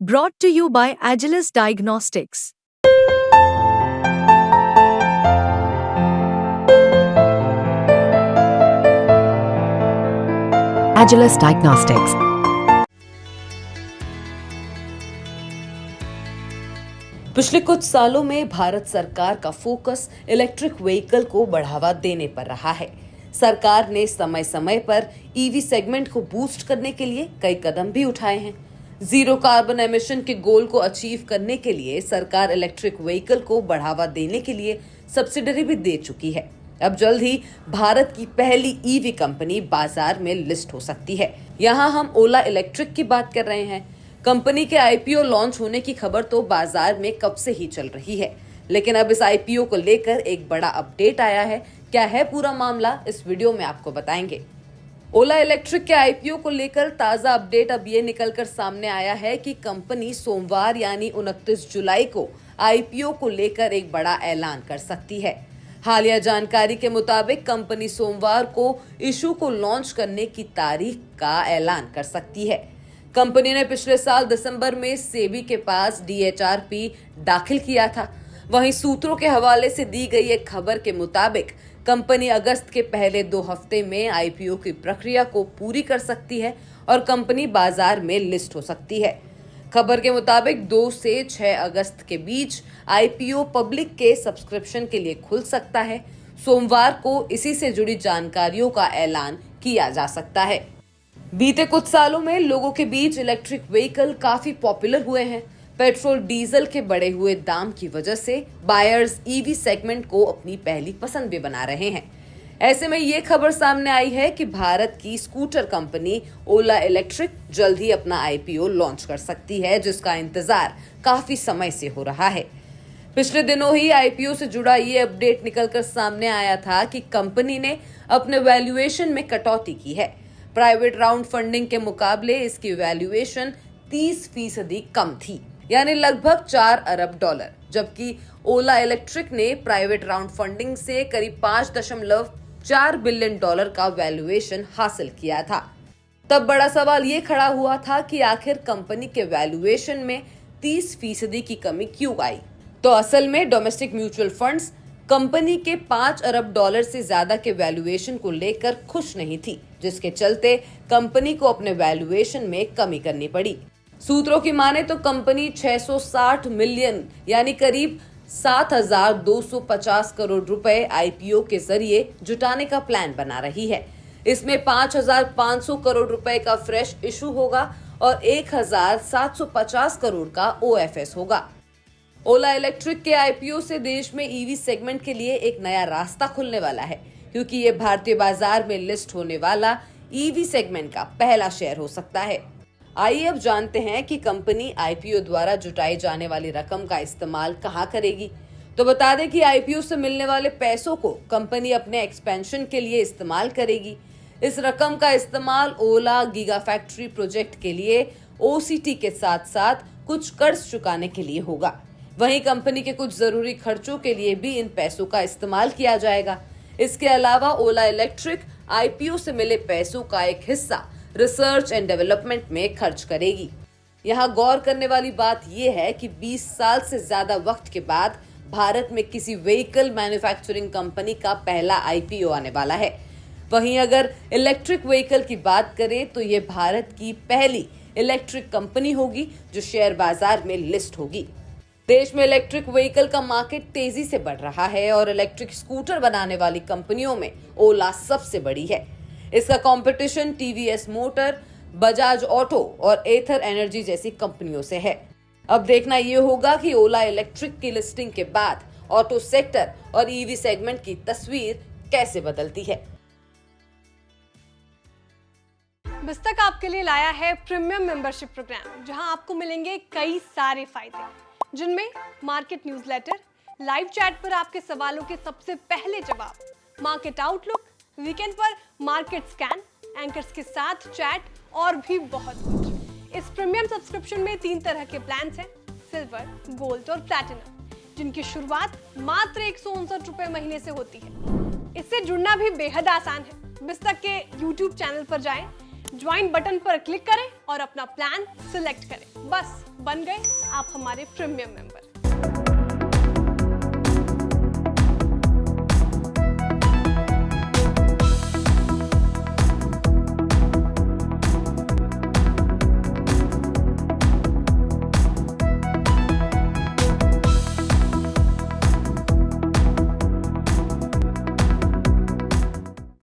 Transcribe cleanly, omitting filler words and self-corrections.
Brought to you by Agilus Diagnostics. Agilus Diagnostics. पिछले कुछ सालों में भारत सरकार का फोकस इलेक्ट्रिक व्हीकल को बढ़ावा देने पर रहा है। सरकार ने समय समय पर ईवी सेगमेंट को बूस्ट करने के लिए कई कदम भी उठाए हैं। जीरो कार्बन एमिशन के गोल को अचीव करने के लिए सरकार इलेक्ट्रिक व्हीकल को बढ़ावा देने के लिए सब्सिडी भी दे चुकी है। अब जल्द ही भारत की पहली ईवी कंपनी बाजार में लिस्ट हो सकती है। यहाँ हम ओला इलेक्ट्रिक की बात कर रहे हैं। कंपनी के आईपीओ लॉन्च होने की खबर तो बाजार में कब से ही चल रही है, लेकिन अब इस आईपीओ को लेकर एक बड़ा अपडेट आया है। क्या है पूरा मामला, इस वीडियो में आपको बताएंगे। ओला इलेक्ट्रिक के आईपीओ को लेकर ताजा अपडेट अब ये निकलकर सामने आया है कि कंपनी सोमवार यानी 29 जुलाई को आईपीओ को लेकर एक बड़ा ऐलान कर सकती है। हालिया जानकारी के मुताबिक कंपनी सोमवार को इशू को लॉन्च करने की तारीख का ऐलान कर सकती है। कंपनी ने पिछले साल दिसंबर में सेबी के पास डीएचआरपी दाखिल किया था। वहीं सूत्रों के हवाले से दी गई एक खबर के मुताबिक कंपनी अगस्त के पहले 2 हफ्ते में आईपीओ की प्रक्रिया को पूरी कर सकती है और कंपनी बाजार में लिस्ट हो सकती है। खबर के मुताबिक 2 से 6 अगस्त के बीच आईपीओ पब्लिक के सब्सक्रिप्शन के लिए खुल सकता है। सोमवार को इसी से जुड़ी जानकारियों का ऐलान किया जा सकता है। बीते कुछ सालों में लोगों के बीच इलेक्ट्रिक व्हीकल काफी पॉपुलर हुए हैं। पेट्रोल डीजल के बढ़े हुए दाम की वजह से बायर्स ईवी सेगमेंट को अपनी पहली पसंद भी बना रहे हैं। ऐसे में ये खबर सामने आई है कि भारत की स्कूटर कंपनी ओला इलेक्ट्रिक जल्द ही अपना आईपीओ लॉन्च कर सकती है, जिसका इंतजार काफी समय से हो रहा है। पिछले दिनों ही आईपीओ से जुड़ा ये अपडेट निकलकर सामने आया था कि कंपनी ने अपने वैल्यूएशन में कटौती की है। प्राइवेट राउंड फंडिंग के मुकाबले इसकी वैल्यूएशन 30% कम थी, यानी लगभग $4 अरब, जबकि ओला इलेक्ट्रिक ने प्राइवेट राउंड फंडिंग से करीब $5.4 बिलियन का वैल्यूएशन हासिल किया था। तब बड़ा सवाल ये खड़ा हुआ था कि आखिर कंपनी के वैल्यूएशन में 30% की कमी क्यों आई। तो असल में डोमेस्टिक म्यूचुअल फंड्स कंपनी के $5 अरब से ज्यादा के वैल्यूएशन को लेकर खुश नहीं थी, जिसके चलते कंपनी को अपने वैल्यूएशन में कमी करनी पड़ी। सूत्रों की माने तो कंपनी 660 मिलियन यानी करीब 7,250 करोड़ रुपए आईपीओ के जरिए जुटाने का प्लान बना रही है। इसमें 5,500 करोड़ रुपए का फ्रेश इशू होगा और 1,750 करोड़ का ओएफएस होगा। ओला इलेक्ट्रिक के आईपीओ से देश में ईवी सेगमेंट के लिए एक नया रास्ता खुलने वाला है, क्योंकि ये भारतीय बाजार में लिस्ट होने वाला ईवी सेगमेंट का पहला शेयर हो सकता है। आइए अब जानते हैं कि कंपनी आईपीओ द्वारा जुटाई जाने वाली रकम का इस्तेमाल कहां करेगी। तो बता दें कि आईपीओ से मिलने वाले पैसों को कंपनी अपने एक्सपेंशन के लिए इस्तेमाल करेगी। इस रकम का इस्तेमाल ओला गीगा फैक्ट्री प्रोजेक्ट के लिए ओसीटी के साथ साथ कुछ कर्ज चुकाने के लिए होगा। वहीं कंपनी के कुछ जरूरी खर्चों के लिए भी इन पैसों का इस्तेमाल किया जाएगा। इसके अलावा ओला इलेक्ट्रिक आईपीओ से मिले पैसों का एक हिस्सा रिसर्च एंड डेवलपमेंट में खर्च करेगी। यहाँ गौर करने वाली बात यह है कि 20 साल से ज्यादा वक्त के बाद भारत में किसी व्हीकल मैन्युफैक्चरिंग कंपनी का पहला आईपीओ आने वाला है। वहीं अगर इलेक्ट्रिक व्हीकल की बात करें तो ये भारत की पहली इलेक्ट्रिक कंपनी होगी जो शेयर बाजार में लिस्ट होगी। देश में इलेक्ट्रिक व्हीकल का मार्केट तेजी से बढ़ रहा है और इलेक्ट्रिक स्कूटर बनाने वाली कंपनियों में ओला सबसे बड़ी है। इसका competition TVS motor, Bajaj auto और एथर एनर्जी जैसी कंपनियों से है। अब देखना ये होगा कि ओला इलेक्ट्रिक की लिस्टिंग के बाद ऑटो सेक्टर और ईवी सेगमेंट की तस्वीर कैसे बदलती है। बिस्तक आपके लिए लाया है प्रीमियम मेंबरशिप प्रोग्राम, जहां आपको मिलेंगे कई सारे फायदे, जिनमें मार्केट न्यूज़लेटर, लाइव चैट पर आपके सवालों के सबसे पहले जवाब, मार्केट आउटलुक, वीकेंड पर मार्केट स्कैन, एंकर्स के साथ चैट और भी बहुत कुछ। इस प्रीमियम सब्सक्रिप्शन में 3 तरह के प्लान्स हैं, सिल्वर, गोल्ड और प्लैटिनम, जिनकी शुरुआत मात्र 159 रुपए महीने से होती है। इससे जुड़ना भी बेहद आसान है। बिस्तक के YouTube चैनल पर जाएं, ज्वाइन बटन पर क्लिक करें और अपना प्लान सिलेक्ट करें। बस बन गए आप हमारे प्रीमियम मेंबर।